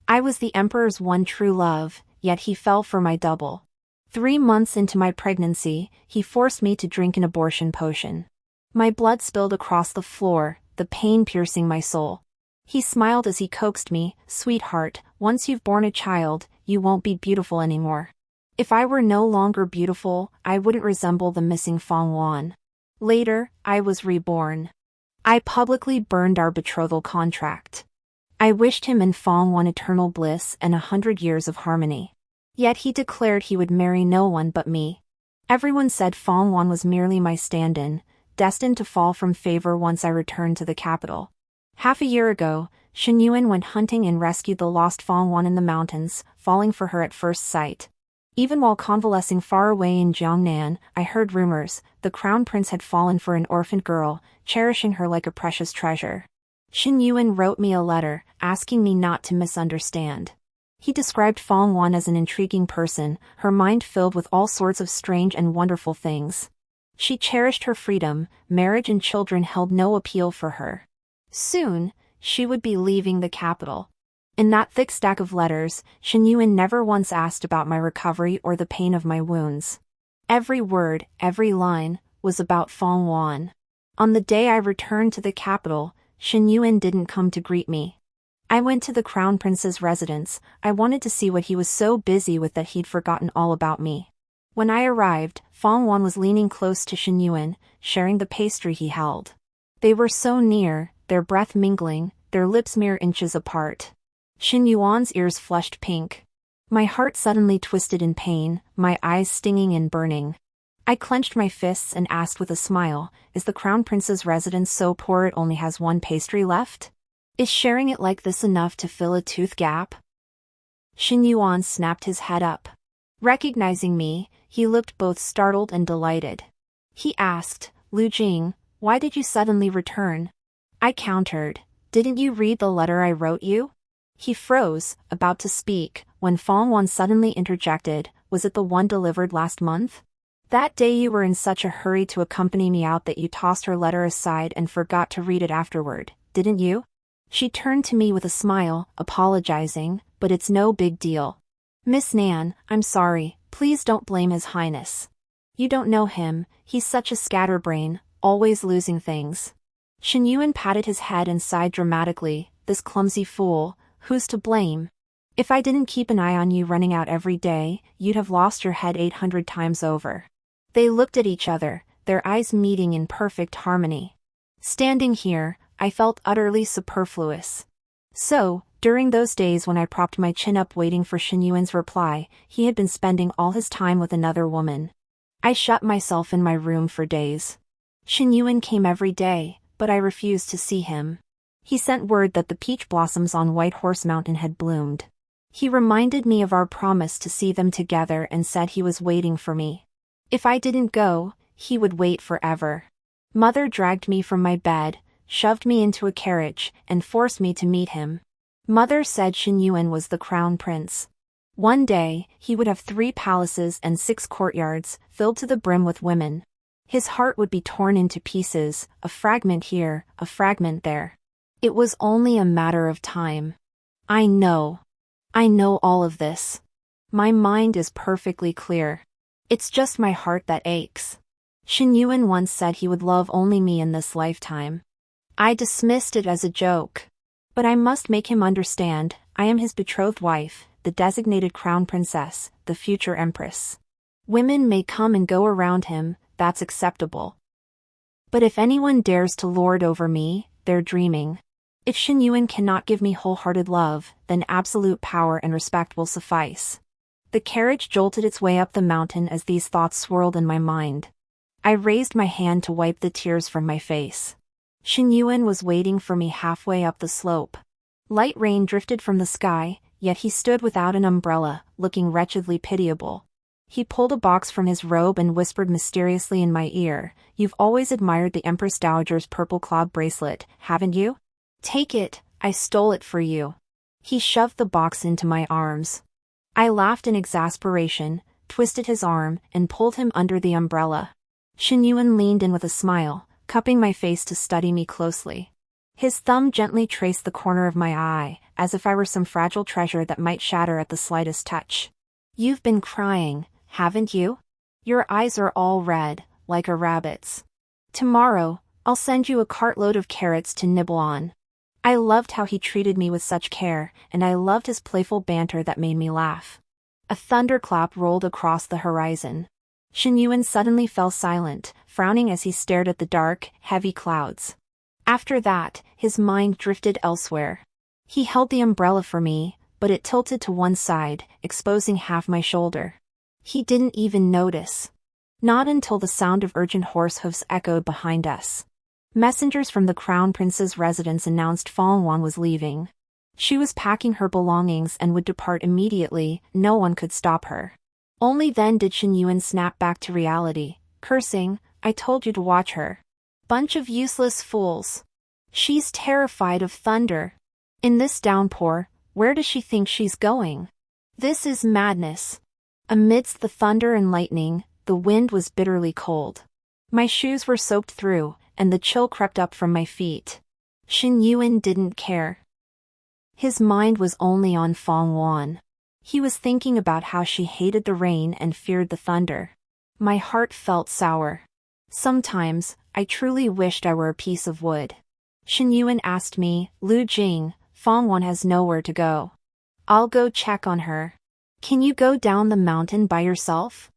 I was the emperor's one true love, yet he fell for my double. 3 months into my pregnancy, he forced me to drink an abortion potion. My blood spilled across the floor, the pain piercing my soul. He smiled as he coaxed me, "Sweetheart, once you've born a child, you won't be beautiful anymore." If I were no longer beautiful, I wouldn't resemble the missing Fong Wan. Later, I was reborn. I publicly burned our betrothal contract. I wished him and Fong Wan eternal bliss and 100 years of harmony. Yet he declared he would marry no one but me. Everyone said Fong Wan was merely my stand-in, destined to fall from favor once I returned to the capital. Half a year ago, Shen Yuan went hunting and rescued the lost Fong Wan in the mountains, falling for her at first sight. Even while convalescing far away in Jiangnan, I heard rumors the crown prince had fallen for an orphaned girl, cherishing her like a precious treasure. Shen Yuan wrote me a letter, asking me not to misunderstand. He described Fong Wan as an intriguing person, her mind filled with all sorts of strange and wonderful things. She cherished her freedom, marriage and children held no appeal for her. Soon, she would be leaving the capital. In that thick stack of letters, Shen Yuan never once asked about my recovery or the pain of my wounds. Every word, every line, was about Fong Wan. On the day I returned to the capital, Shen Yuan didn't come to greet me. I went to the crown prince's residence. I wanted to see what he was so busy with that he'd forgotten all about me. When I arrived, Fong Wan was leaning close to Shen Yuan, sharing the pastry he held. They were so near, their breath mingling, their lips mere inches apart. Shen Yuan's ears flushed pink. My heart suddenly twisted in pain, my eyes stinging and burning. I clenched my fists and asked with a smile, "Is the crown prince's residence so poor it only has one pastry left? Is sharing it like this enough to fill a tooth gap?" Shen Yuan snapped his head up. Recognizing me, he looked both startled and delighted. He asked, "Lu Jing, why did you suddenly return?" I countered, "Didn't you read the letter I wrote you?" He froze, about to speak, when Fong Wan suddenly interjected, "Was it the one delivered last month? That day you were in such a hurry to accompany me out that you tossed her letter aside and forgot to read it afterward, didn't you?" She turned to me with a smile, apologizing, "But it's no big deal. Miss Nan, I'm sorry, please don't blame His Highness. You don't know him, he's such a scatterbrain, always losing things." Shen Yuan patted his head and sighed dramatically, "This clumsy fool. Who's to blame? If I didn't keep an eye on you running out every day, you'd have lost your head 800 times over." They looked at each other, their eyes meeting in perfect harmony. Standing here, I felt utterly superfluous. So, during those days when I propped my chin up waiting for Shen Yuan's reply, he had been spending all his time with another woman. I shut myself in my room for days. Shen Yuan came every day, but I refused to see him. He sent word that the peach blossoms on White Horse Mountain had bloomed. He reminded me of our promise to see them together and said he was waiting for me. If I didn't go, he would wait forever. Mother dragged me from my bed, shoved me into a carriage, and forced me to meet him. Mother said Shen Yuan was the crown prince. One day, he would have 3 palaces and 6 courtyards, filled to the brim with women. His heart would be torn into pieces, a fragment here, a fragment there. It was only a matter of time. I know all of this. My mind is perfectly clear. It's just my heart that aches. Shen Yuan once said he would love only me in this lifetime. I dismissed it as a joke. But I must make him understand, I am his betrothed wife, the designated crown princess, the future empress. Women may come and go around him, that's acceptable. But if anyone dares to lord over me, they're dreaming. If Shen Yuan cannot give me wholehearted love, then absolute power and respect will suffice. The carriage jolted its way up the mountain as these thoughts swirled in my mind. I raised my hand to wipe the tears from my face. Shen Yuan was waiting for me halfway up the slope. Light rain drifted from the sky, yet he stood without an umbrella, looking wretchedly pitiable. He pulled a box from his robe and whispered mysteriously in my ear, "You've always admired the Empress Dowager's purple cloud bracelet, haven't you? Take it, I stole it for you." He shoved the box into my arms. I laughed in exasperation, twisted his arm, and pulled him under the umbrella. Shen Yuan leaned in with a smile, cupping my face to study me closely. His thumb gently traced the corner of my eye, as if I were some fragile treasure that might shatter at the slightest touch. You've been crying, haven't you? Your eyes are all red, like a rabbit's. Tomorrow, I'll send you a cartload of carrots to nibble on. I loved how he treated me with such care, and I loved his playful banter that made me laugh. A thunderclap rolled across the horizon. Shen Yuan suddenly fell silent, frowning as he stared at the dark, heavy clouds. After that, his mind drifted elsewhere. He held the umbrella for me, but it tilted to one side, exposing half my shoulder. He didn't even notice. Not until the sound of urgent horse hoofs echoed behind us. Messengers from the Crown Prince's residence announced Fong Wan was leaving. She was packing her belongings and would depart immediately. No one could stop her. Only then did Shen Yuan snap back to reality, cursing, "I told you to watch her. Bunch of useless fools. She's terrified of thunder. In this downpour, where does she think she's going? This is madness." Amidst the thunder and lightning, the wind was bitterly cold. My shoes were soaked through, and the chill crept up from my feet. Shen Yuan didn't care. His mind was only on Fong Wan. He was thinking about how she hated the rain and feared the thunder. My heart felt sour. Sometimes, I truly wished I were a piece of wood. Shen Yuan asked me, "Lu Jing, Fong Wan has nowhere to go. I'll go check on her. Can you go down the mountain by yourself?"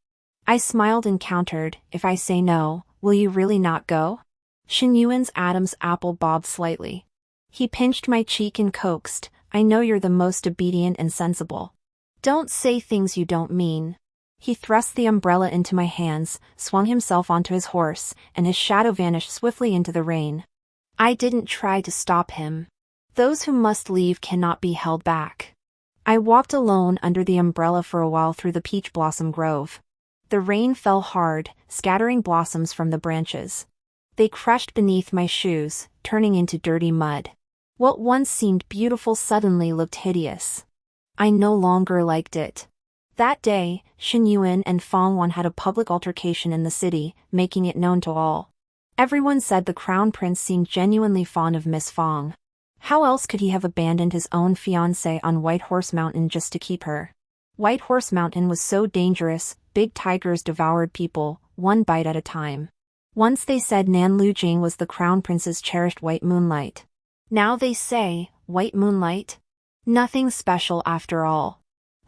I smiled and countered, "If I say no, will you really not go?" Shen Yuan's Adam's apple bobbed slightly. He pinched my cheek and coaxed, "I know you're the most obedient and sensible. Don't say things you don't mean." He thrust the umbrella into my hands, swung himself onto his horse, and his shadow vanished swiftly into the rain. I didn't try to stop him. Those who must leave cannot be held back. I walked alone under the umbrella for a while through the peach blossom grove. The rain fell hard, scattering blossoms from the branches. They crushed beneath my shoes, turning into dirty mud. What once seemed beautiful suddenly looked hideous. I no longer liked it. That day, Shen Yuan and Fong Wan had a public altercation in the city, making it known to all. Everyone said the Crown Prince seemed genuinely fond of Miss Fong. How else could he have abandoned his own fiancée on White Horse Mountain just to keep her? White Horse Mountain was so dangerous, big tigers devoured people, one bite at a time. Once they said Nan Lu Jing was the Crown Prince's cherished white moonlight. Now they say, white moonlight? Nothing special after all.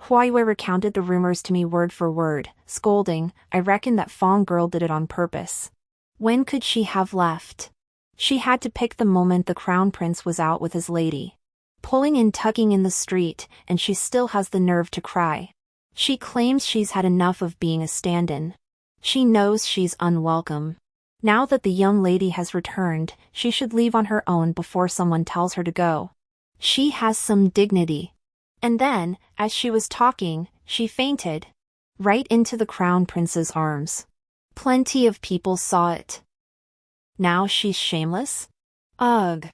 Huayue recounted the rumors to me word for word, scolding, "I reckon that Fong girl did it on purpose. When could she have left? She had to pick the moment the Crown Prince was out with his lady. Pulling and tugging in the street, and she still has the nerve to cry. She claims she's had enough of being a stand-in. She knows she's unwelcome. Now that the young lady has returned, she should leave on her own before someone tells her to go. She has some dignity." And then, as she was talking, she fainted. Right into the Crown Prince's arms. Plenty of people saw it. Now she's shameless? Ugh.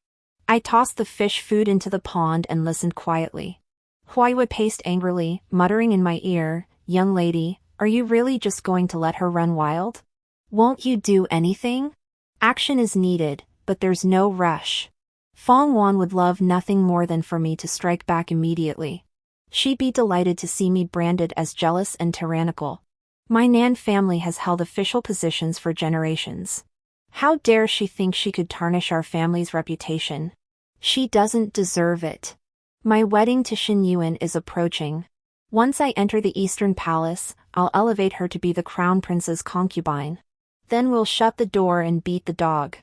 I tossed the fish food into the pond and listened quietly. Huayue paced angrily, muttering in my ear, "Young lady, are you really just going to let her run wild? Won't you do anything? Action is needed, but there's no rush." Fong Wan would love nothing more than for me to strike back immediately. She'd be delighted to see me branded as jealous and tyrannical. My Nan family has held official positions for generations. How dare she think she could tarnish our family's reputation? She doesn't deserve it. My wedding to Shen Yuan is approaching. Once I enter the Eastern Palace, I'll elevate her to be the Crown Prince's concubine. Then we'll shut the door and beat the dog.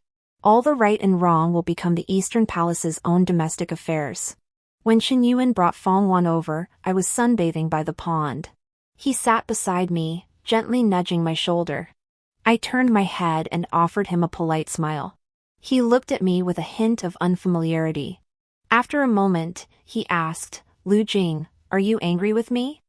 All the right and wrong will become the Eastern Palace's own domestic affairs. When Shen Yuan brought Fong Wan over, I was sunbathing by the pond. He sat beside me, gently nudging my shoulder. I turned my head and offered him a polite smile. He looked at me with a hint of unfamiliarity. After a moment, he asked, "Lu Jing, are you angry with me?"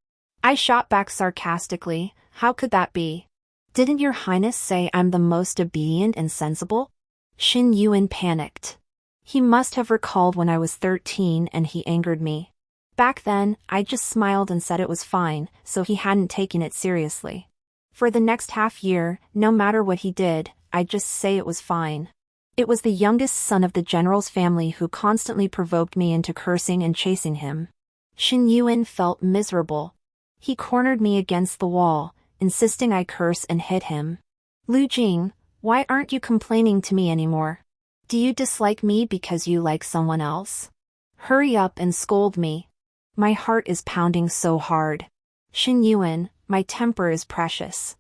I shot back sarcastically, "How could that be? Didn't your highness say I'm the most obedient and sensible?" Shen Yuan panicked. He must have recalled when I was 13 and he angered me. Back then, I just smiled and said it was fine, so he hadn't taken it seriously. For the next half year, no matter what he did, I'd just say it was fine. It was the youngest son of the general's family who constantly provoked me into cursing and chasing him. Shin Yuan felt miserable. He cornered me against the wall, insisting I curse and hit him. Lu Jing, why aren't you complaining to me anymore? Do you dislike me because you like someone else? Hurry up and scold me. My heart is pounding so hard. Shin Yuan, my temper is precious.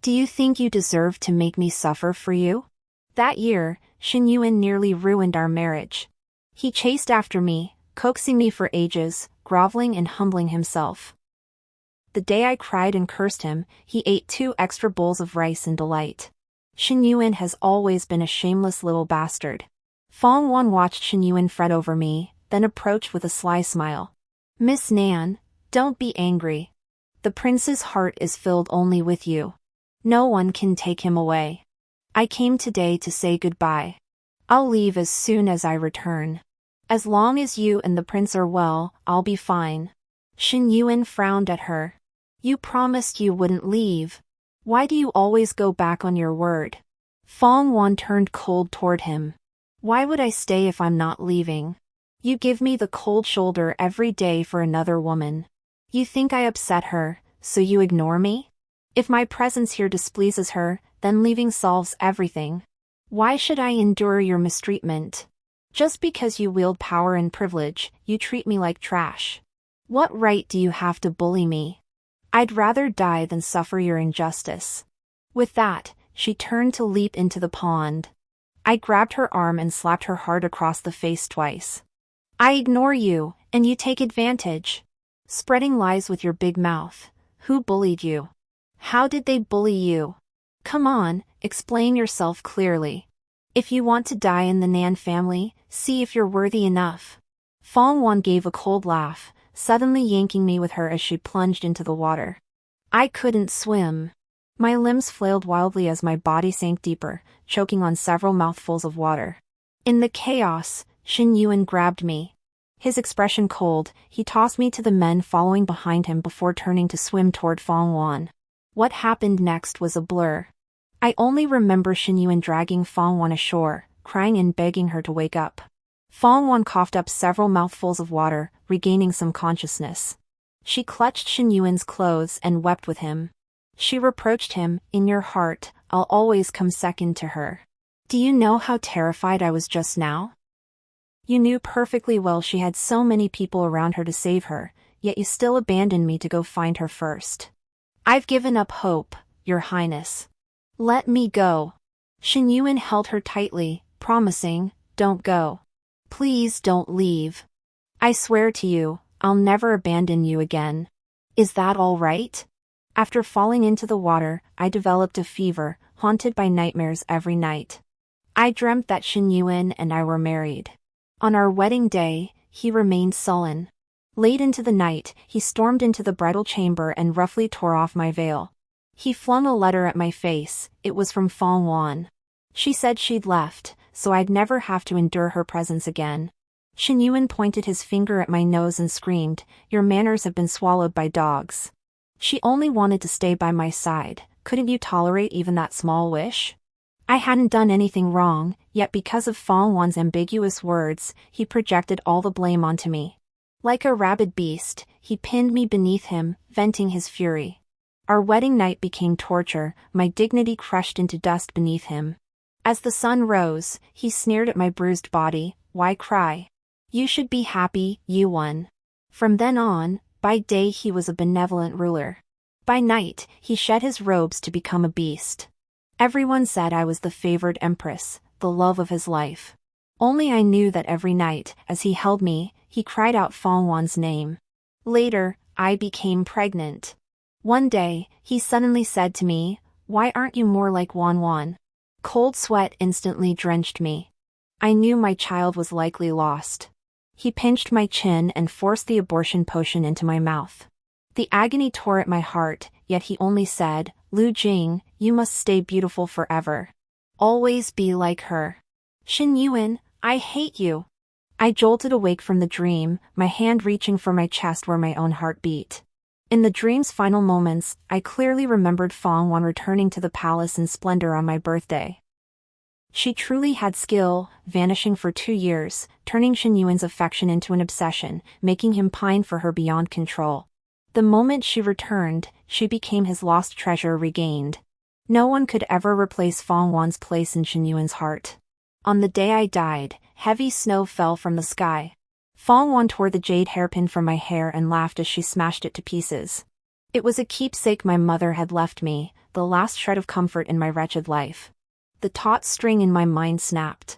Do you think you deserve to make me suffer for you? That year, Shin Yuan nearly ruined our marriage. He chased after me, coaxing me for ages, groveling and humbling himself. The day I cried and cursed him, he ate 2 extra bowls of rice in delight. Shin Yuan has always been a shameless little bastard. Fong Wan watched Shin Yuan fret over me, then approached with a sly smile. Miss Nan, don't be angry. The prince's heart is filled only with you. No one can take him away. I came today to say goodbye. I'll leave as soon as I return. As long as you and the prince are well, I'll be fine. Shin Yuan frowned at her. You promised you wouldn't leave. Why do you always go back on your word? Fong Wan turned cold toward him. Why would I stay if I'm not leaving? You give me the cold shoulder every day for another woman. You think I upset her, so you ignore me? If my presence here displeases her, then leaving solves everything. Why should I endure your mistreatment? Just because you wield power and privilege, you treat me like trash. What right do you have to bully me? I'd rather die than suffer your injustice. With that, she turned to leap into the pond. I grabbed her arm and slapped her hard across the face twice. I ignore you, and you take advantage. Spreading lies with your big mouth. Who bullied you? How did they bully you? Come on, explain yourself clearly. If you want to die in the Nan family, see if you're worthy enough. Fong Wan gave a cold laugh, suddenly yanking me with her as she plunged into the water. I couldn't swim. My limbs flailed wildly as my body sank deeper, choking on several mouthfuls of water. In the chaos, Shin Yuan grabbed me. His expression cold, he tossed me to the men following behind him before turning to swim toward Fong Wan. What happened next was a blur. I only remember Shin Yuan dragging Fong Wan ashore, crying and begging her to wake up. Fong Wan coughed up several mouthfuls of water, regaining some consciousness. She clutched Shin Yuan's clothes and wept with him. She reproached him, in your heart, I'll always come second to her. Do you know how terrified I was just now? You knew perfectly well she had so many people around her to save her, yet you still abandoned me to go find her first. I've given up hope, Your Highness. Let me go. Shin Yuan held her tightly, promising, don't go. Please don't leave. I swear to you, I'll never abandon you again. Is that all right? After falling into the water, I developed a fever, haunted by nightmares every night. I dreamt that Shin Yuan and I were married. On our wedding day, he remained sullen. Late into the night, he stormed into the bridal chamber and roughly tore off my veil. He flung a letter at my face. It was from Fong Wan. She said she'd left, so I'd never have to endure her presence again. Shin Yuan pointed his finger at my nose and screamed, your manners have been swallowed by dogs. She only wanted to stay by my side. Couldn't you tolerate even that small wish? I hadn't done anything wrong, yet because of Fong Wan's ambiguous words, he projected all the blame onto me. Like a rabid beast, he pinned me beneath him, venting his fury. Our wedding night became torture, my dignity crushed into dust beneath him. As the sun rose, he sneered at my bruised body, why cry? You should be happy, you won. From then on, by day he was a benevolent ruler. By night, he shed his robes to become a beast. Everyone said I was the favored empress, the love of his life. Only I knew that every night, as he held me, he cried out Fong Wan's name. Later, I became pregnant. One day, he suddenly said to me, why aren't you more like Wan Wan? Cold sweat instantly drenched me. I knew my child was likely lost. He pinched my chin and forced the abortion potion into my mouth. The agony tore at my heart, yet he only said, Lu Jing, you must stay beautiful forever. Always be like her. Shin Yuan, I hate you. I jolted awake from the dream, my hand reaching for my chest where my own heart beat. In the dream's final moments, I clearly remembered Fong Wan returning to the palace in splendor on my birthday. She truly had skill, vanishing for 2 years, turning Shen Yuan's affection into an obsession, making him pine for her beyond control. The moment she returned, she became his lost treasure regained. No one could ever replace Fang Wan's place in Shen Yuan's heart. On the day I died, heavy snow fell from the sky. Fang Wan tore the jade hairpin from my hair and laughed as she smashed it to pieces. It was a keepsake my mother had left me, the last shred of comfort in my wretched life. The taut string in my mind snapped.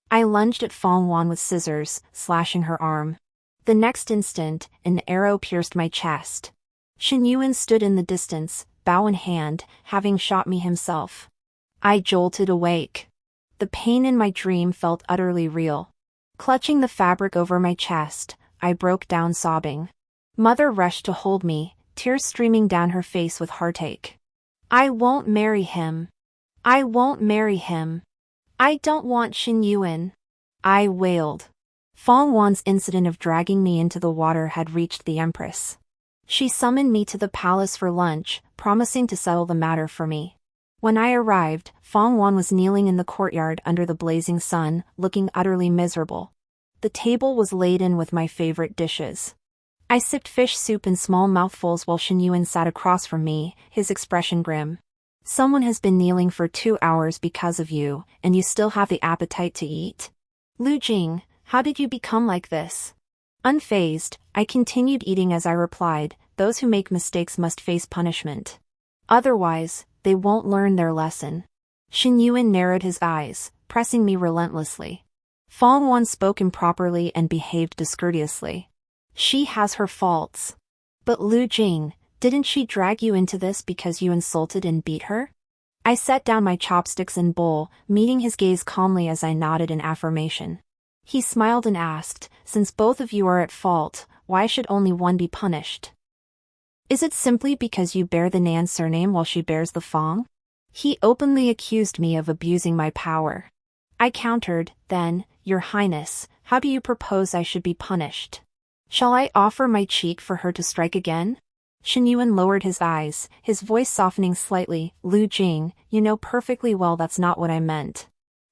I lunged at Fang Wan with scissors, slashing her arm. The next instant, an arrow pierced my chest. Shen Yuan stood in the distance, bow in hand, having shot me himself. I jolted awake. The pain in my dream felt utterly real. Clutching the fabric over my chest, I broke down sobbing. Mother rushed to hold me, tears streaming down her face with heartache. I won't marry him. I won't marry him. I don't want Shen Yuan. I wailed. Fang Wan's incident of dragging me into the water had reached the Empress. She summoned me to the palace for lunch, promising to settle the matter for me. When I arrived, Fang Wan was kneeling in the courtyard under the blazing sun, looking utterly miserable. The table was laden with my favorite dishes. I sipped fish soup in small mouthfuls while Shen Yuan sat across from me, his expression grim. Someone has been kneeling for 2 hours because of you, and you still have the appetite to eat? Lu Jing, how did you become like this? Unfazed, I continued eating as I replied, those who make mistakes must face punishment. Otherwise, they won't learn their lesson. Shen Yuan narrowed his eyes, pressing me relentlessly. Fang Wan spoke improperly and behaved discourteously. She has her faults. But Lu Jing, didn't she drag you into this because you insulted and beat her? I set down my chopsticks and bowl, meeting his gaze calmly as I nodded in affirmation. He smiled and asked, since both of you are at fault, why should only one be punished? Is it simply because you bear the Nan surname while she bears the Fang? He openly accused me of abusing my power. I countered, then, Your Highness, how do you propose I should be punished? Shall I offer my cheek for her to strike again? Shen Yuan lowered his eyes, his voice softening slightly. Lu Jing, you know perfectly well that's not what I meant.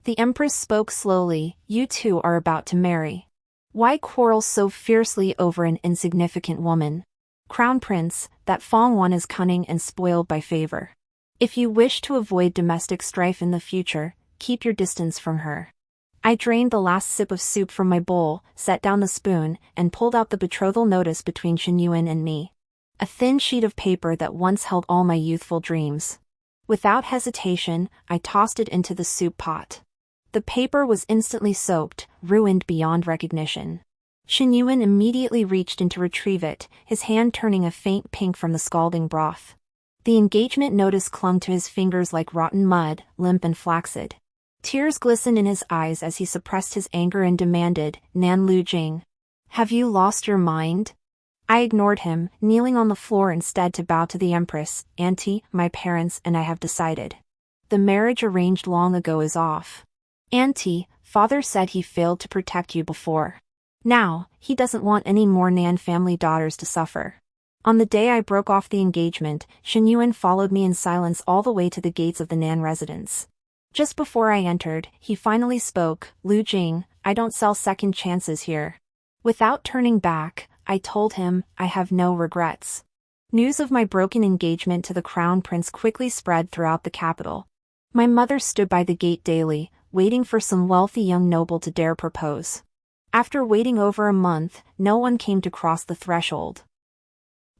The Empress spoke slowly, you two are about to marry. Why quarrel so fiercely over an insignificant woman? Crown Prince, that Fang Wan is cunning and spoiled by favor. If you wish to avoid domestic strife in the future, keep your distance from her. I drained the last sip of soup from my bowl, set down the spoon, and pulled out the betrothal notice between Shen Yuan and me. A thin sheet of paper that once held all my youthful dreams. Without hesitation, I tossed it into the soup pot. The paper was instantly soaked, ruined beyond recognition. Shen Yuan immediately reached in to retrieve it, his hand turning a faint pink from the scalding broth. The engagement notice clung to his fingers like rotten mud, limp and flaccid. Tears glistened in his eyes as he suppressed his anger and demanded, Nan Lu Jing. Have you lost your mind? I ignored him, kneeling on the floor instead to bow to the Empress. Auntie, my parents and I have decided. The marriage arranged long ago is off. Auntie, father said he failed to protect you before. Now, he doesn't want any more Nan family daughters to suffer. On the day I broke off the engagement, Shen Yuan followed me in silence all the way to the gates of the Nan residence. Just before I entered, he finally spoke, Lu Jing, I don't sell second chances here. Without turning back, I told him, I have no regrets. News of my broken engagement to the Crown Prince quickly spread throughout the capital. My mother stood by the gate daily, waiting for some wealthy young noble to dare propose. After waiting over a month, no one came to cross the threshold.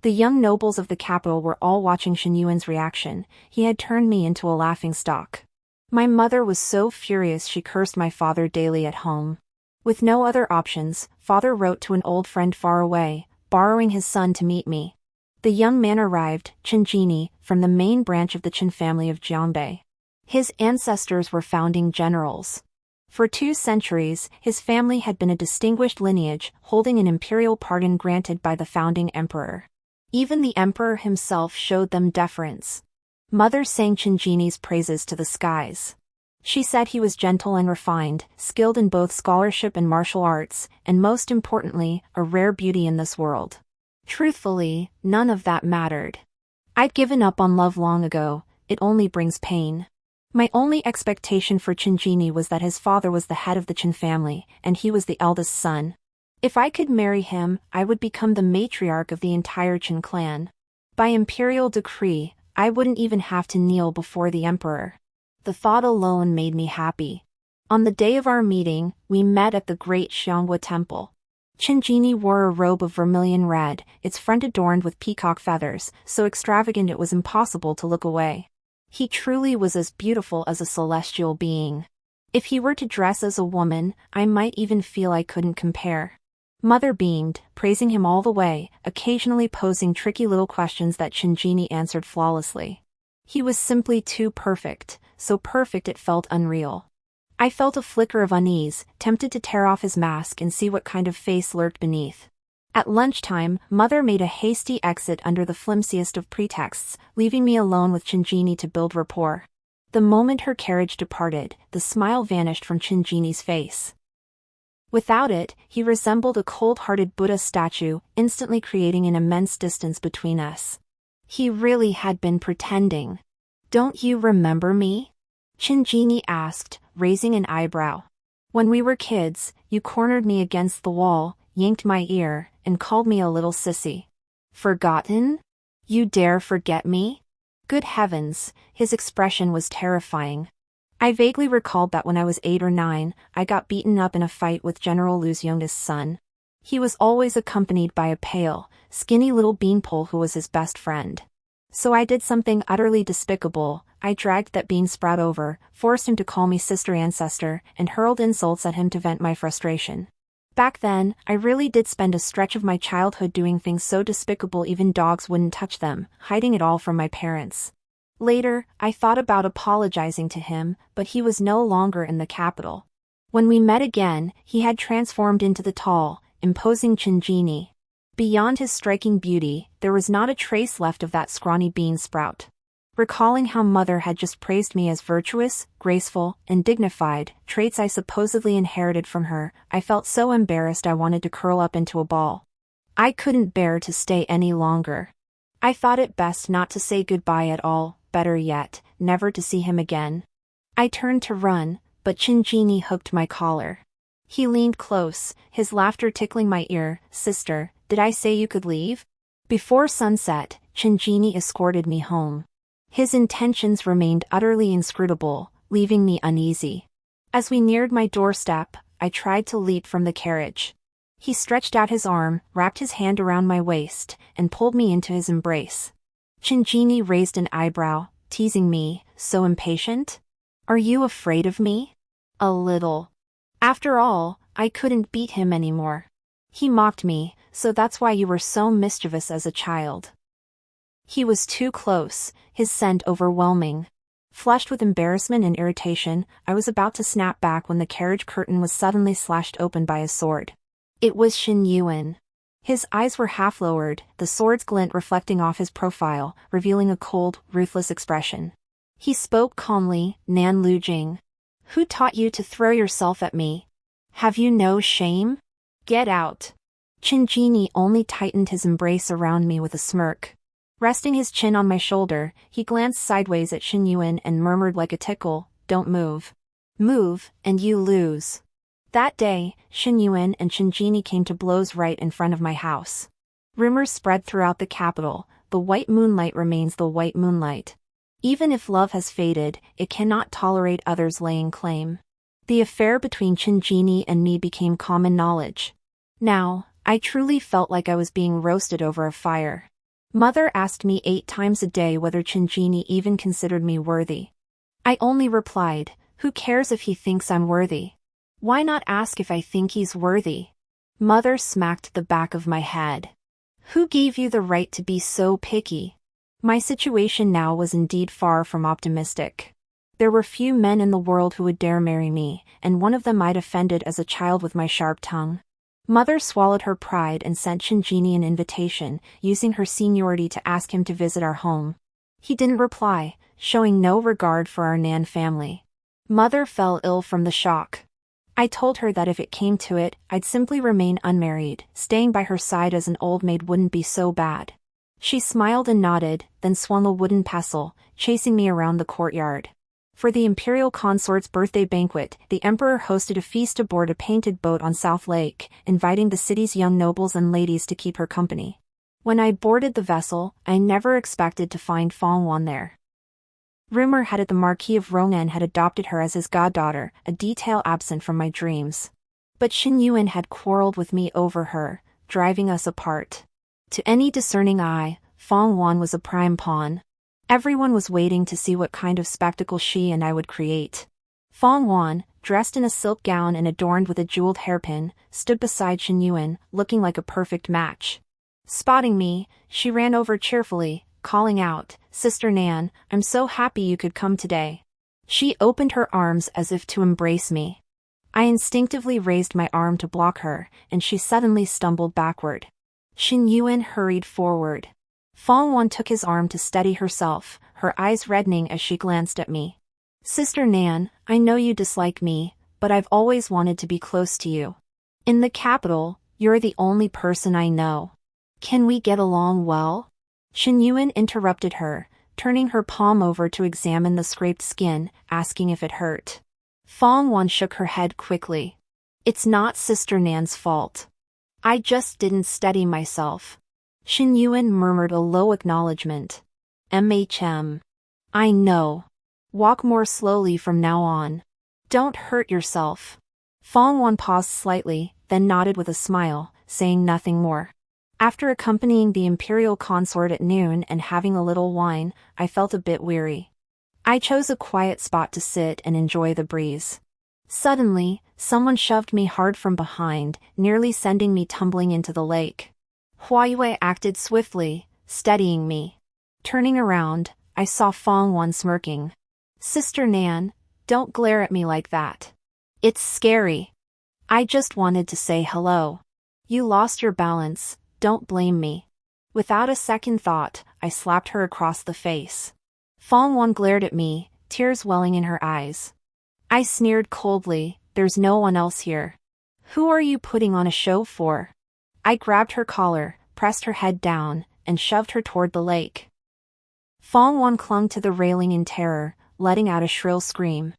The young nobles of the capital were all watching Shen Yuan's reaction. He had turned me into a laughingstock. My mother was so furious she cursed my father daily at home. With no other options, father wrote to an old friend far away, borrowing his son to meet me. The young man arrived, Chen Jini, from the main branch of the Chen family of Jiangbei. His ancestors were founding generals. For 2 centuries, his family had been a distinguished lineage, holding an imperial pardon granted by the founding emperor. Even the emperor himself showed them deference. Mother sang Chen Jini's praises to the skies. She said he was gentle and refined, skilled in both scholarship and martial arts, and most importantly, a rare beauty in this world. Truthfully, none of that mattered. I'd given up on love long ago, it only brings pain. My only expectation for Chinjini was that his father was the head of the Chin family, and he was the eldest son. If I could marry him, I would become the matriarch of the entire Chin clan. By imperial decree, I wouldn't even have to kneel before the emperor. The thought alone made me happy. On the day of our meeting, we met at the great Xianghua temple. Chinjini wore a robe of vermilion red, its front adorned with peacock feathers, so extravagant it was impossible to look away. He truly was as beautiful as a celestial being. If he were to dress as a woman, I might even feel I couldn't compare. Mother beamed, praising him all the way, occasionally posing tricky little questions that Chinjini answered flawlessly. He was simply too perfect, so perfect it felt unreal. I felt a flicker of unease, tempted to tear off his mask and see what kind of face lurked beneath. At lunchtime, Mother made a hasty exit under the flimsiest of pretexts, leaving me alone with Chinjini to build rapport. The moment her carriage departed, the smile vanished from Chinjini's face. Without it, he resembled a cold-hearted Buddha statue, instantly creating an immense distance between us. He really had been pretending. "Don't you remember me?" Chinjini asked, raising an eyebrow. "When we were kids, you cornered me against the wall, yanked my ear, and called me a little sissy. Forgotten? You dare forget me?" Good heavens, his expression was terrifying. I vaguely recalled that when I was 8 or 9, I got beaten up in a fight with General Lu's youngest son. He was always accompanied by a pale, skinny little beanpole who was his best friend. So I did something utterly despicable. I dragged that bean sprout over, forced him to call me Sister Ancestor, and hurled insults at him to vent my frustration. Back then, I really did spend a stretch of my childhood doing things so despicable even dogs wouldn't touch them, hiding it all from my parents. Later, I thought about apologizing to him, but he was no longer in the capital. When we met again, he had transformed into the tall, imposing Chinjini. Beyond his striking beauty, there was not a trace left of that scrawny bean sprout. Recalling how Mother had just praised me as virtuous, graceful, and dignified, traits I supposedly inherited from her, I felt so embarrassed I wanted to curl up into a ball. I couldn't bear to stay any longer. I thought it best not to say goodbye at all, better yet, never to see him again. I turned to run, but Chinjini hooked my collar. He leaned close, his laughter tickling my ear. "Sister, did I say you could leave?" Before sunset, Chinjini escorted me home. His intentions remained utterly inscrutable, leaving me uneasy. As we neared my doorstep, I tried to leap from the carriage. He stretched out his arm, wrapped his hand around my waist, and pulled me into his embrace. Chinjini raised an eyebrow, teasing me, "So impatient? Are you afraid of me?" "A little." After all, I couldn't beat him anymore. He mocked me, "So that's why you were so mischievous as a child." He was too close, his scent overwhelming. Flushed with embarrassment and irritation, I was about to snap back when the carriage curtain was suddenly slashed open by a sword. It was Shen Yuan. His eyes were half lowered, the sword's glint reflecting off his profile, revealing a cold, ruthless expression. He spoke calmly, "Nan Lu Jing. Who taught you to throw yourself at me? Have you no shame? Get out." Chinjini only tightened his embrace around me with a smirk. Resting his chin on my shoulder, he glanced sideways at Shen Yuan and murmured like a tickle, "Don't move. Move, and you lose." That day, Shen Yuan and Chinjini came to blows right in front of my house. Rumors spread throughout the capital. The white moonlight remains the white moonlight. Even if love has faded, it cannot tolerate others laying claim. The affair between Chinjini and me became common knowledge. Now, I truly felt like I was being roasted over a fire. Mother asked me 8 times a day whether Chinjini even considered me worthy. I only replied, "Who cares if he thinks I'm worthy? Why not ask if I think he's worthy?" Mother smacked the back of my head. "Who gave you the right to be so picky?" My situation now was indeed far from optimistic. There were few men in the world who would dare marry me, and one of them I'd offended as a child with my sharp tongue. Mother swallowed her pride and sent Chinjini an invitation, using her seniority to ask him to visit our home. He didn't reply, showing no regard for our Nan family. Mother fell ill from the shock. I told her that if it came to it, I'd simply remain unmarried. Staying by her side as an old maid wouldn't be so bad. She smiled and nodded, then swung a wooden pestle, chasing me around the courtyard. For the imperial consort's birthday banquet, the emperor hosted a feast aboard a painted boat on South Lake, inviting the city's young nobles and ladies to keep her company. When I boarded the vessel, I never expected to find Fong Wan there. Rumor had it the Marquis of Ronan had adopted her as his goddaughter, a detail absent from my dreams. But Xin Yuan had quarreled with me over her, driving us apart. To any discerning eye, Fong Wan was a prime pawn. Everyone was waiting to see what kind of spectacle she and I would create. Fong Wan, dressed in a silk gown and adorned with a jeweled hairpin, stood beside Xin Yuan, looking like a perfect match. Spotting me, she ran over cheerfully, calling out, "Sister Nan, I'm so happy you could come today." She opened her arms as if to embrace me. I instinctively raised my arm to block her, and she suddenly stumbled backward. Xin Yuan hurried forward. Fong Wan took his arm to steady herself, her eyes reddening as she glanced at me. "Sister Nan, I know you dislike me, but I've always wanted to be close to you. In the capital, you're the only person I know. Can we get along well?" Xin Yuan interrupted her, turning her palm over to examine the scraped skin, asking if it hurt. Fong Wan shook her head quickly. "It's not Sister Nan's fault. I just didn't steady myself." Xin Yuan murmured a low acknowledgement. "I know. Walk more slowly from now on. Don't hurt yourself." Fong Wan paused slightly, then nodded with a smile, saying nothing more. After accompanying the imperial consort at noon and having a little wine, I felt a bit weary. I chose a quiet spot to sit and enjoy the breeze. Suddenly, someone shoved me hard from behind, nearly sending me tumbling into the lake. Hua Yue acted swiftly, steadying me. Turning around, I saw Fong Wan smirking. "Sister Nan, don't glare at me like that. It's scary. I just wanted to say hello. You lost your balance, don't blame me." Without a second thought, I slapped her across the face. Fong Wan glared at me, tears welling in her eyes. I sneered coldly, "There's no one else here. Who are you putting on a show for?" I grabbed her collar, pressed her head down, and shoved her toward the lake. Fong Wan clung to the railing in terror, letting out a shrill scream.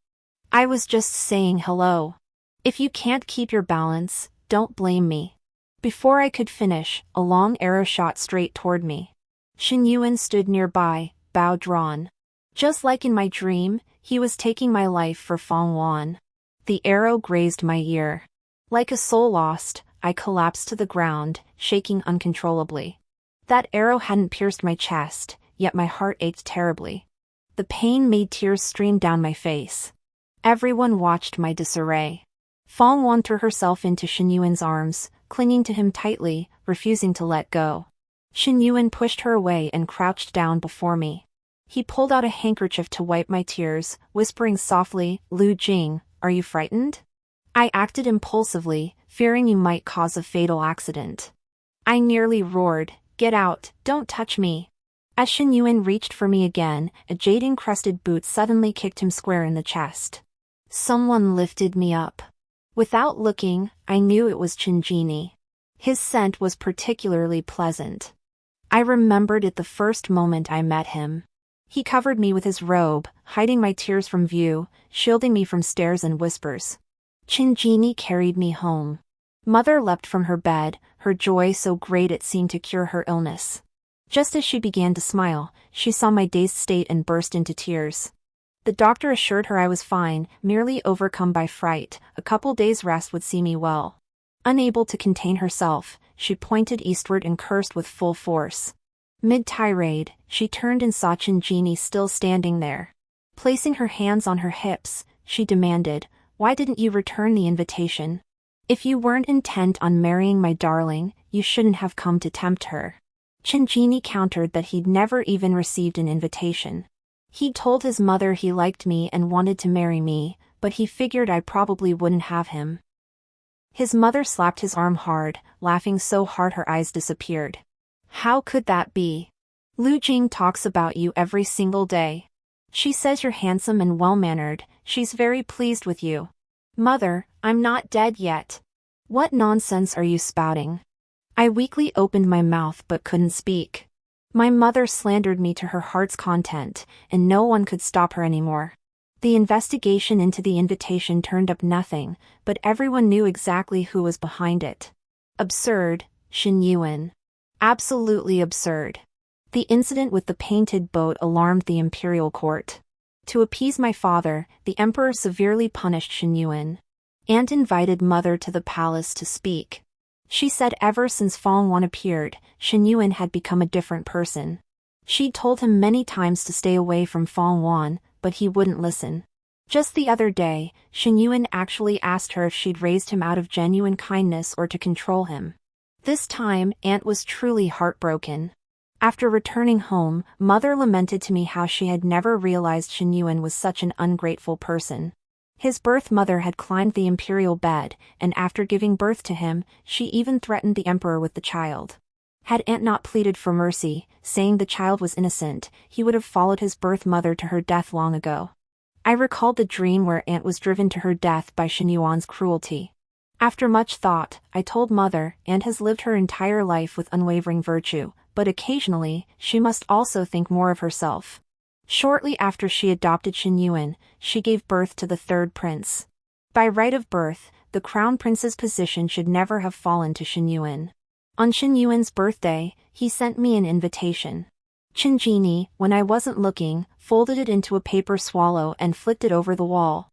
"I was just saying hello. If you can't keep your balance, don't blame me." Before I could finish, a long arrow shot straight toward me. Xin Yuan stood nearby, bow drawn. Just like in my dream, he was taking my life for Fong Wan. The arrow grazed my ear. Like a soul lost, I collapsed to the ground, shaking uncontrollably. That arrow hadn't pierced my chest, yet my heart ached terribly. The pain made tears stream down my face. Everyone watched my disarray. Fong Wan threw herself into Xin Yuan's arms, clinging to him tightly, refusing to let go. Xin Yuan pushed her away and crouched down before me. He pulled out a handkerchief to wipe my tears, whispering softly, "Lu Jing, are you frightened?" I acted impulsively, fearing you might cause a fatal accident. I nearly roared, "Get out, don't touch me." As Xin Yuan reached for me again, a jade-encrusted boot suddenly kicked him square in the chest. Someone lifted me up. Without looking, I knew it was Chinjini. His scent was particularly pleasant. I remembered it the first moment I met him. He covered me with his robe, hiding my tears from view, shielding me from stares and whispers. Chinjini carried me home. Mother leapt from her bed, her joy so great it seemed to cure her illness. Just as she began to smile, she saw my dazed state and burst into tears. The doctor assured her I was fine, merely overcome by fright. A couple days' rest would see me well. Unable to contain herself, she pointed eastward and cursed with full force. Mid-tirade, she turned and saw Chinjini still standing there. Placing her hands on her hips, she demanded, "Why didn't you return the invitation? If you weren't intent on marrying my darling, you shouldn't have come to tempt her." Chinjini countered that he'd never even received an invitation. He'd told his mother he liked me and wanted to marry me, but he figured I probably wouldn't have him. His mother slapped his arm hard, laughing so hard her eyes disappeared. "How could that be? Lu Jing talks about you every single day. She says you're handsome and well-mannered, she's very pleased with you." "Mother, I'm not dead yet. What nonsense are you spouting?" I weakly opened my mouth but couldn't speak. My mother slandered me to her heart's content, and no one could stop her anymore. The investigation into the invitation turned up nothing, but everyone knew exactly who was behind it. Absurd, Shen Yuan. Absolutely absurd. The incident with the painted boat alarmed the imperial court. To appease my father, the emperor severely punished Shen Yuan. Aunt invited mother to the palace to speak. She said ever since Fong Wan appeared, Shen Yuan had become a different person. She'd told him many times to stay away from Fong Wan, but he wouldn't listen. Just the other day, Shen Yuan actually asked her if she'd raised him out of genuine kindness or to control him. This time, Aunt was truly heartbroken. After returning home, mother lamented to me how she had never realized Shen Yuan was such an ungrateful person. His birth mother had climbed the imperial bed, and after giving birth to him, she even threatened the emperor with the child. Had Aunt not pleaded for mercy, saying the child was innocent, he would have followed his birth mother to her death long ago. I recalled the dream where Aunt was driven to her death by Shen Yuan's cruelty. After much thought, I told mother, Aunt has lived her entire life with unwavering virtue, but occasionally, she must also think more of herself. Shortly after she adopted Shen Yuan, she gave birth to the third prince. By right of birth, the crown prince's position should never have fallen to Shen Yuan. On Shen Yuan's birthday, he sent me an invitation. Chen Genie, when I wasn't looking, folded it into a paper swallow and flicked it over the wall.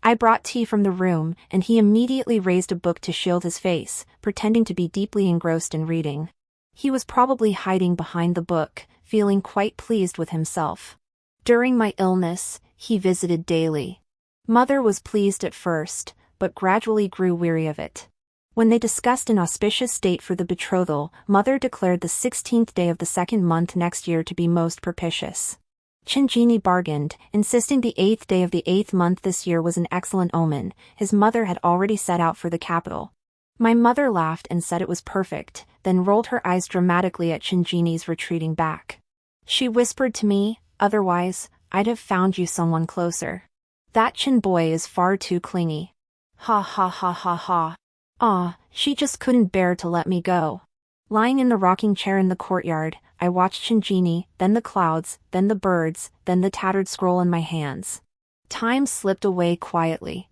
I brought tea from the room, and he immediately raised a book to shield his face, pretending to be deeply engrossed in reading. He was probably hiding behind the book, feeling quite pleased with himself. During my illness, he visited daily. Mother was pleased at first, but gradually grew weary of it. When they discussed an auspicious date for the betrothal, Mother declared the 16th day of the second month next year to be most propitious. Chen Genie bargained, insisting the 8th day of the 8th month this year was an excellent omen. His mother had already set out for the capital. My mother laughed and said it was perfect, then rolled her eyes dramatically at Chen Genie's retreating back. She whispered to me, otherwise, I'd have found you someone closer. That Chen boy is far too clingy. Ha ha ha ha ha. Ah, she just couldn't bear to let me go. Lying in the rocking chair in the courtyard, I watched Chen Genie, then the clouds, then the birds, then the tattered scroll in my hands. Time slipped away quietly.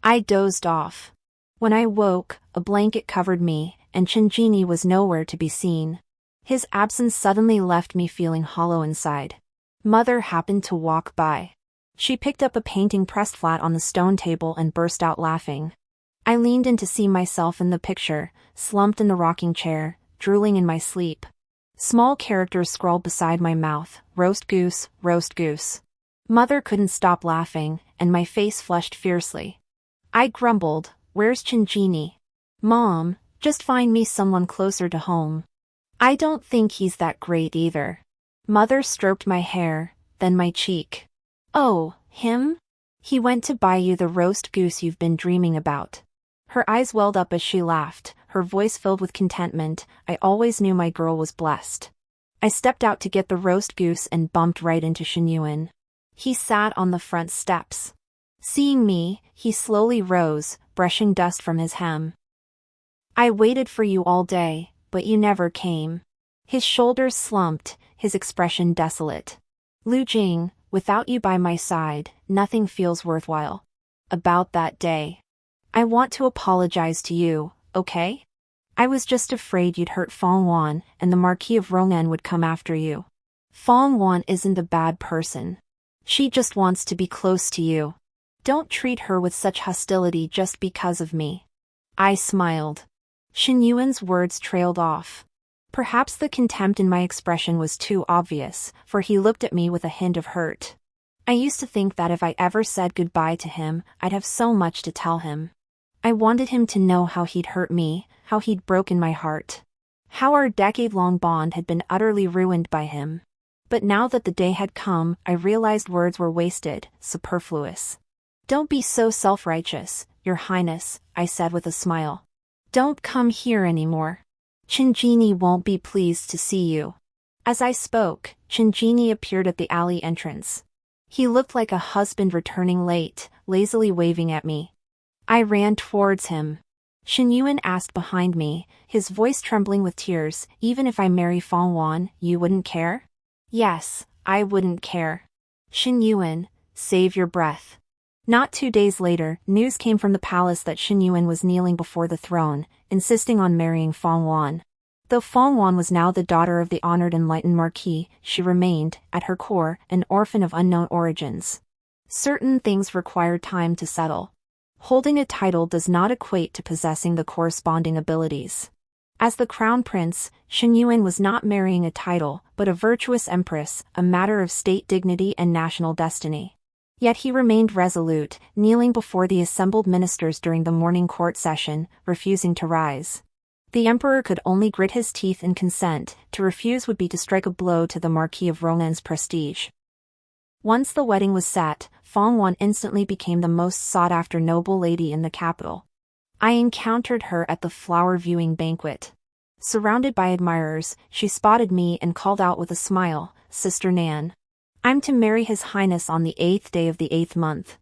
I dozed off. When I woke, a blanket covered me, and Chen Genie was nowhere to be seen. His absence suddenly left me feeling hollow inside. Mother happened to walk by. She picked up a painting pressed flat on the stone table and burst out laughing. I leaned in to see myself in the picture, slumped in the rocking chair, drooling in my sleep. Small characters scrawled beside my mouth, roast goose, roast goose. Mother couldn't stop laughing, and my face flushed fiercely. I grumbled, where's Chen Genie? Mom, just find me someone closer to home. I don't think he's that great either. Mother stroked my hair, then my cheek. Oh, him? He went to buy you the roast goose you've been dreaming about. Her eyes welled up as she laughed, her voice filled with contentment. I always knew my girl was blessed. I stepped out to get the roast goose and bumped right into Shen Yuan. He sat on the front steps. Seeing me, he slowly rose, brushing dust from his hem. I waited for you all day, but you never came. His shoulders slumped, his expression desolate. Lu Jing, without you by my side, nothing feels worthwhile. About that day. I want to apologize to you, okay? I was just afraid you'd hurt Fong Wan, and the Marquis of Rongan would come after you. Fong Wan isn't a bad person. She just wants to be close to you. Don't treat her with such hostility just because of me. I smiled. Shen Yuan's words trailed off. Perhaps the contempt in my expression was too obvious, for he looked at me with a hint of hurt. I used to think that if I ever said goodbye to him, I'd have so much to tell him. I wanted him to know how he'd hurt me, how he'd broken my heart. How our decade-long bond had been utterly ruined by him. But now that the day had come, I realized words were wasted, superfluous. Don't be so self-righteous, Your Highness, I said with a smile. Don't come here anymore. Chen Genie won't be pleased to see you. As I spoke, Chen Genie appeared at the alley entrance. He looked like a husband returning late, lazily waving at me. I ran towards him. Shen Yuan asked behind me, his voice trembling with tears, even if I marry Fong Wan, you wouldn't care? Yes, I wouldn't care. Shen Yuan, Save your breath. Not 2 days later, news came from the palace that Shen Yuan was kneeling before the throne, insisting on marrying Feng Wan. Though Feng Wan was now the daughter of the honored enlightened marquis, she remained, at her core, an orphan of unknown origins. Certain things require time to settle. Holding a title does not equate to possessing the corresponding abilities. As the crown prince, Shen Yuan was not marrying a title, but a virtuous empress, a matter of state dignity and national destiny. Yet he remained resolute, kneeling before the assembled ministers during the morning court session, refusing to rise. The emperor could only grit his teeth and consent. To refuse would be to strike a blow to the Marquis of Ronan's prestige. Once the wedding was set, Feng Wan instantly became the most sought-after noble lady in the capital. I encountered her at the flower viewing banquet. Surrounded by admirers, she spotted me and called out with a smile, "Sister Nan. I'm to marry His Highness on the 8th day of the 8th month.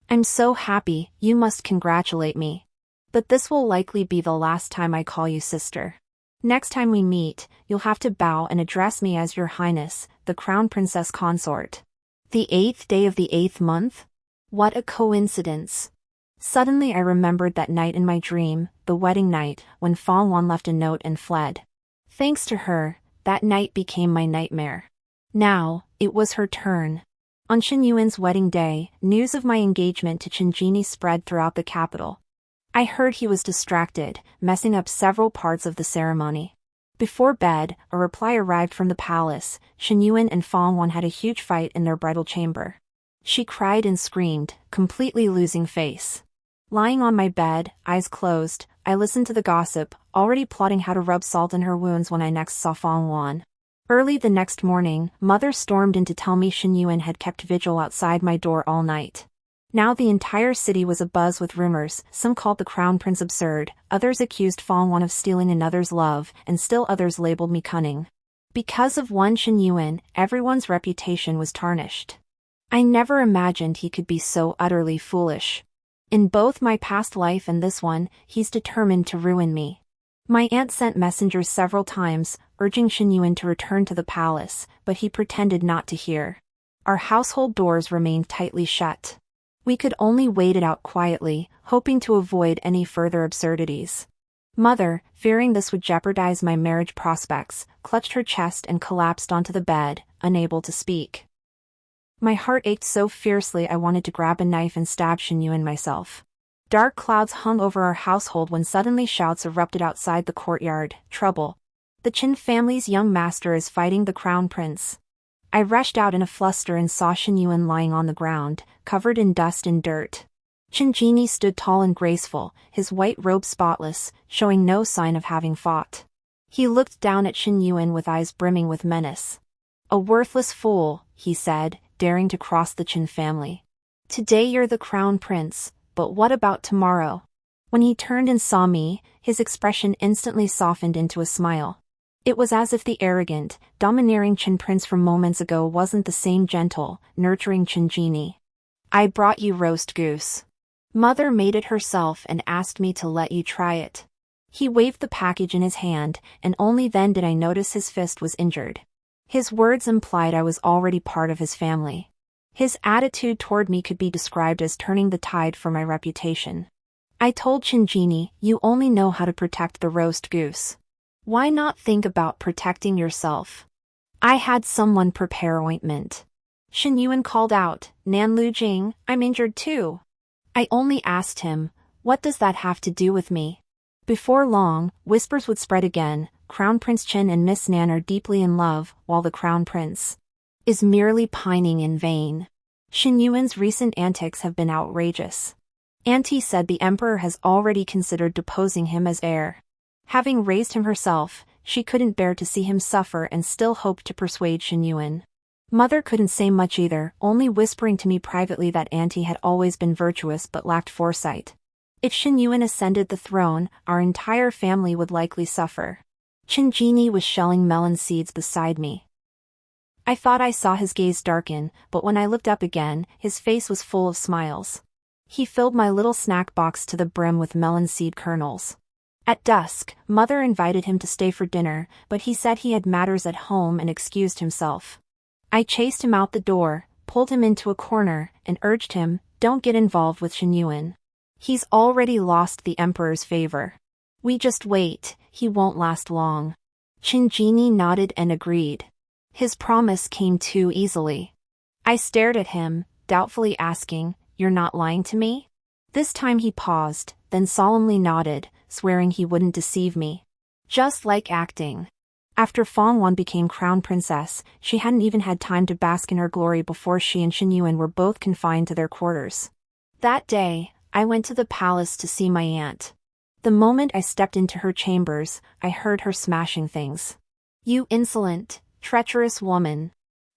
I'm so happy, you must congratulate me. But this will likely be the last time I call you sister. Next time we meet, you'll have to bow and address me as Your Highness, the Crown Princess Consort." The 8th day of the 8th month? What a coincidence. Suddenly I remembered that night in my dream, the wedding night, when Feng Wan left a note and fled. Thanks to her, that night became my nightmare. Now, it was her turn. On Shen Yuan's wedding day, news of my engagement to Chinjini spread throughout the capital. I heard he was distracted, messing up several parts of the ceremony. Before bed, a reply arrived from the palace. Shen Yuan and Feng Wan had a huge fight in their bridal chamber. She cried and screamed, completely losing face. Lying on my bed, eyes closed, I listened to the gossip, already plotting how to rub salt in her wounds when I next saw Feng Wan. Early the next morning, Mother stormed in to tell me Shen Yuan had kept vigil outside my door all night. Now the entire city was abuzz with rumors. Some called the crown prince absurd, others accused Feng Wan of stealing another's love, and still others labeled me cunning. Because of one Shen Yuan, everyone's reputation was tarnished. I never imagined he could be so utterly foolish. In both my past life and this one, he's determined to ruin me. My aunt sent messengers several times, urging Shen Yuan to return to the palace, but he pretended not to hear. Our household doors remained tightly shut. We could only wait it out quietly, hoping to avoid any further absurdities. Mother, fearing this would jeopardize my marriage prospects, clutched her chest and collapsed onto the bed, unable to speak. My heart ached so fiercely I wanted to grab a knife and stab Shen Yuan myself. Dark clouds hung over our household when suddenly shouts erupted outside the courtyard. Trouble. The Qin family's young master is fighting the crown prince. I rushed out in a fluster and saw Shen Yuan lying on the ground, covered in dust and dirt. Chinjini stood tall and graceful, his white robe spotless, showing no sign of having fought. He looked down at Shen Yuan with eyes brimming with menace. "A worthless fool," he said, daring to cross the Qin family. "Today you're the crown prince, but what about tomorrow?" When he turned and saw me, his expression instantly softened into a smile. It was as if the arrogant, domineering Qin prince from moments ago wasn't the same gentle, nurturing Chinjini. "I brought you roast goose. Mother made it herself and asked me to let you try it." He waved the package in his hand, and only then did I notice his fist was injured. His words implied I was already part of his family. His attitude toward me could be described as turning the tide for my reputation. I told Chinjini, "You only know how to protect the roast goose. Why not think about protecting yourself?" I had someone prepare ointment. Shen Yuan called out, "Nan Lu Jing, I'm injured too." I only asked him, "What does that have to do with me?" Before long, whispers would spread again. Crown Prince Chen and Miss Nan are deeply in love, while the Crown Prince is merely pining in vain. Shen Yuan's recent antics have been outrageous. Auntie said the emperor has already considered deposing him as heir. Having raised him herself, she couldn't bear to see him suffer and still hoped to persuade Shen Yuan. Mother couldn't say much either, only whispering to me privately that Auntie had always been virtuous but lacked foresight. If Shen Yuan ascended the throne, our entire family would likely suffer. Chinjini was shelling melon seeds beside me. I thought I saw his gaze darken, but when I looked up again, his face was full of smiles. He filled my little snack box to the brim with melon seed kernels. At dusk, Mother invited him to stay for dinner, but he said he had matters at home and excused himself. I chased him out the door, pulled him into a corner, and urged him, "Don't get involved with Shen Yuan. He's already lost the emperor's favor. We just wait, he won't last long." Qin Jini nodded and agreed. His promise came too easily. I stared at him, doubtfully asking, "You're not lying to me?" This time he paused, then solemnly nodded, swearing he wouldn't deceive me. Just like acting. After Fong Wan became crown princess, she hadn't even had time to bask in her glory before she and Shen Yuan were both confined to their quarters. That day, I went to the palace to see my aunt. The moment I stepped into her chambers, I heard her smashing things. "You insolent, treacherous woman.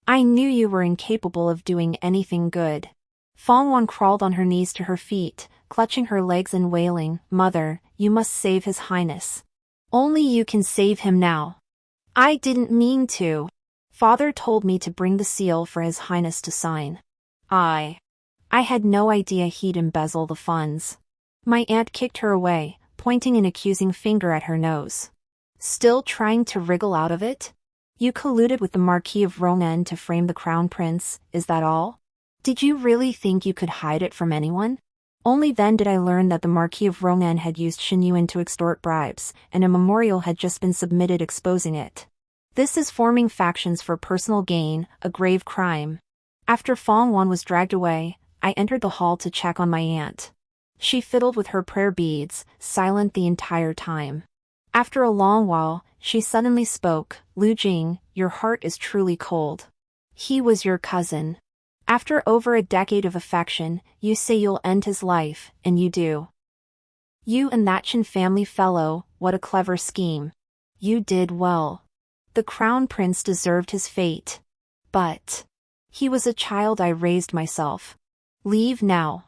I knew you were incapable of doing anything good." Fong Wan crawled on her knees to her feet, clutching her legs and wailing, "Mother, you must save His Highness. Only you can save him now." "I didn't mean to. Father told me to bring the seal for His Highness to sign. I had no idea he'd embezzle the funds." My aunt kicked her away, pointing an accusing finger at her nose. "Still trying to wriggle out of it? You colluded with the Marquis of Ronen to frame the crown prince, is that all? Did you really think you could hide it from anyone?" Only then did I learn that the Marquis of Ronen had used Shen Yuan to extort bribes, and a memorial had just been submitted exposing it. This is forming factions for personal gain, a grave crime. After Fong Wan was dragged away, I entered the hall to check on my aunt. She fiddled with her prayer beads, silent the entire time. After a long while, she suddenly spoke, "Lu Jing, your heart is truly cold. He was your cousin. After over a decade of affection, you say you'll end his life, and you do. You and that Chen family fellow, what a clever scheme. You did well. The crown prince deserved his fate. But he was a child I raised myself. Leave now.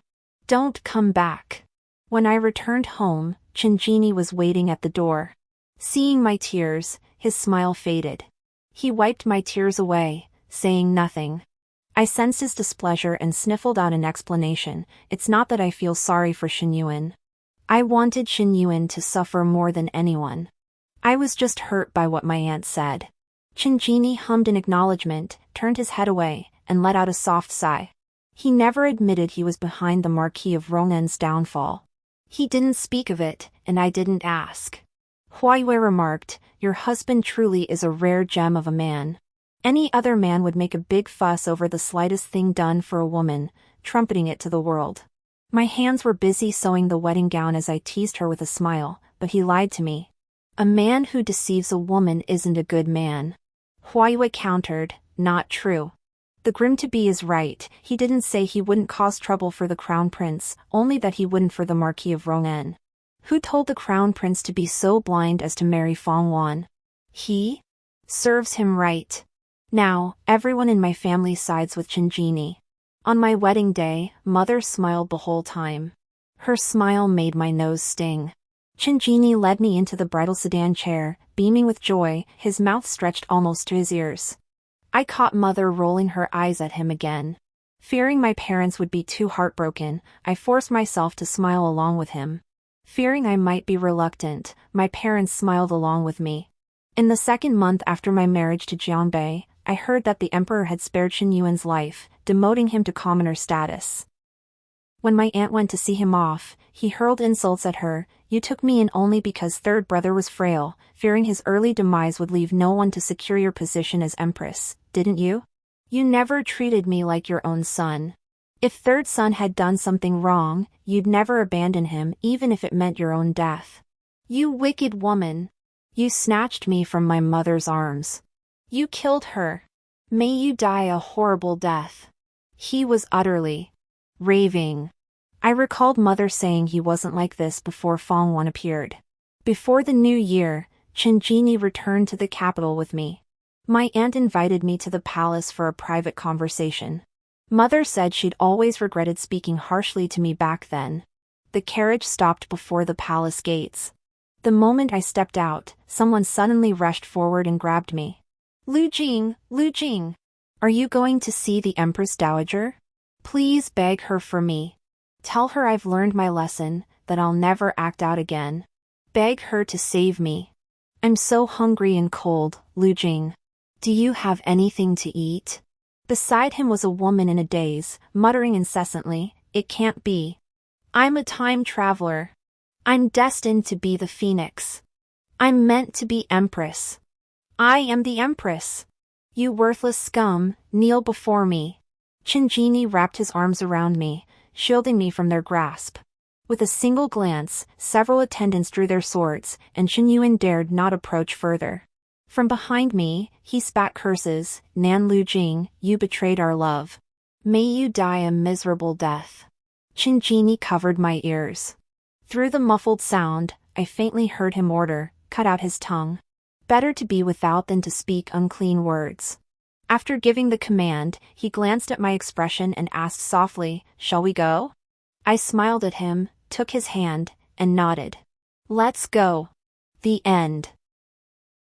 Don't come back." When I returned home, Qin Jini was waiting at the door. Seeing my tears, his smile faded. He wiped my tears away, saying nothing. I sensed his displeasure and sniffled out an explanation. "It's not that I feel sorry for Shen Yuan. I wanted Shen Yuan to suffer more than anyone. I was just hurt by what my aunt said." Qin Jini hummed in acknowledgement, turned his head away, and let out a soft sigh. He never admitted he was behind the Marquis of Ronen's downfall. He didn't speak of it, and I didn't ask. Huayue remarked, "Your husband truly is a rare gem of a man. Any other man would make a big fuss over the slightest thing done for a woman, trumpeting it to the world." My hands were busy sewing the wedding gown as I teased her with a smile, but he lied to me. "A man who deceives a woman isn't a good man." Huayue countered, "Not true. The groom-to-be is right, he didn't say he wouldn't cause trouble for the crown prince, only that he wouldn't for the Marquis of Ronen. Who told the crown prince to be so blind as to marry Fong Wan? He? Serves him right. Now, everyone in my family sides with Qin Jini." On my wedding day, Mother smiled the whole time. Her smile made my nose sting. Qin Jini led me into the bridal sedan chair, beaming with joy, his mouth stretched almost to his ears. I caught Mother rolling her eyes at him again. Fearing my parents would be too heartbroken, I forced myself to smile along with him. Fearing I might be reluctant, my parents smiled along with me. In the second month after my marriage to Jianbei, I heard that the emperor had spared Shen Yuan's life, demoting him to commoner status. When my aunt went to see him off, he hurled insults at her. "You took me in only because third brother was frail, fearing his early demise would leave no one to secure your position as empress, didn't you? You never treated me like your own son. If third son had done something wrong, you'd never abandon him even if it meant your own death. You wicked woman. You snatched me from my mother's arms. You killed her. May you die a horrible death." He was utterly raving. I recalled Mother saying he wasn't like this before Fong Wan appeared. Before the new year, Qin Jini returned to the capital with me. My aunt invited me to the palace for a private conversation. Mother said she'd always regretted speaking harshly to me back then. The carriage stopped before the palace gates. The moment I stepped out, someone suddenly rushed forward and grabbed me. Lu Jing, are you going to see the Empress Dowager? Please beg her for me. Tell her I've learned my lesson, that I'll never act out again. Beg her to save me. I'm so hungry and cold, Lu Jing. Do you have anything to eat? Beside him was a woman in a daze, muttering incessantly, "It can't be. I'm a time traveler. I'm destined to be the phoenix. I'm meant to be empress. I am the empress. You worthless scum, kneel before me." Chinjini wrapped his arms around me, shielding me from their grasp. With a single glance, several attendants drew their swords, and Qinyuan dared not approach further. From behind me, he spat curses, "Nan Lu Jing, you betrayed our love. May you die a miserable death." Chinjini covered my ears. Through the muffled sound, I faintly heard him order, "Cut out his tongue. Better to be without than to speak unclean words." After giving the command, he glanced at my expression and asked softly, "Shall we go?" I smiled at him, took his hand, and nodded. "Let's go." The end.